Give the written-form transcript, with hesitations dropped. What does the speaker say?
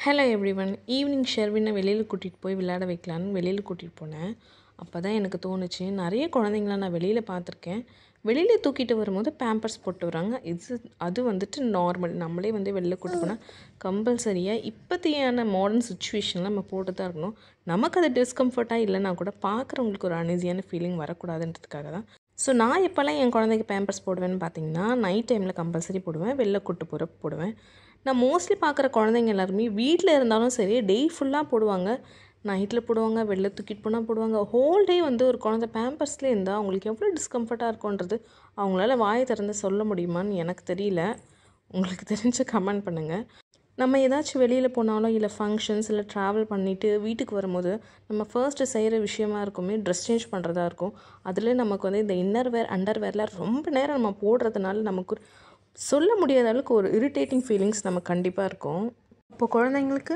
Hello everyone. Evening ஷெர்வினை வெளியில் கூட்டிகிட்டு போய் விளையாட வைக்கலான்னு வெளியில் கூட்டிகிட்டு போனேன். அப்போ தான் எனக்கு தோணுச்சு, நிறைய குழந்தைங்கள நான் வெளியில் பார்த்துருக்கேன். வெளியில் தூக்கிட்டு வரும்போது பேம்பர்ஸ் போட்டு வராங்க. அது வந்துட்டு நார்மல். நம்மளே வெளில கூட்டு போனால் கம்பல்சரியாக இப்போத்தையான மாடர்ன் சுச்சுவேஷனில் நம்ம போட்டு தான் இருக்கணும். நமக்கு அது டிஸ்கம்ஃபர்ட்டாக இல்லைனா கூட பார்க்குறவங்களுக்கு ஒரு அன்ஈஸியான ஃபீலிங் வரக்கூடாதுன்றதுக்காக தான். ஸோ நான் எப்போல்லாம் என் குழந்தைக்கு பேம்பர்ஸ் போடுவேன்னு பார்த்தீங்கன்னா, நைட் டைமில் கம்பல்சரி போடுவேன், வெளில கூட்டு போகிறப்ப போடுவேன். நான் மோஸ்ட்லி பார்க்குற குழந்தைங்க எல்லாருமே வீட்டில் இருந்தாலும் சரி டே ஃபுல்லாக போடுவாங்க. நைட்டில் போடுவாங்க, வெளில தூக்கிட்டு போனால் போடுவாங்க. ஹோல் டே ஒரு குழந்தை பேம்பர்ஸ்லேயே இருந்தால் அவங்களுக்கு எவ்வளோ டிஸ்கம்ஃபர்ட்டாக இருக்கும்ன்றது அவங்களால வாயை திறந்து சொல்ல முடியுமான்னு எனக்கு தெரியல. உங்களுக்கு தெரிஞ்ச கமெண்ட் பண்ணுங்கள். நம்ம ஏதாச்சும் வெளியில் போனாலும் இல்லை ஃபங்க்ஷன்ஸ் இல்லை ட்ராவல் பண்ணிவிட்டு வீட்டுக்கு வரும்போது நம்ம ஃபர்ஸ்ட்டு செய்கிற விஷயமா இருக்குமே ட்ரெஸ் சேஞ்ச் பண்ணுறதா இருக்கும். அதில் நமக்கு இந்த இன்னர் வேர் அண்டர் வேர்லாம் ரொம்ப நேரம் நம்ம போடுறதுனால நமக்கு சொல்ல முடியாத அளவுக்கு ஒரு இரிட்டேட்டிங் ஃபீலிங்ஸ் நமக்கு கண்டிப்பாக இருக்கும். இப்போ குழந்தைங்களுக்கு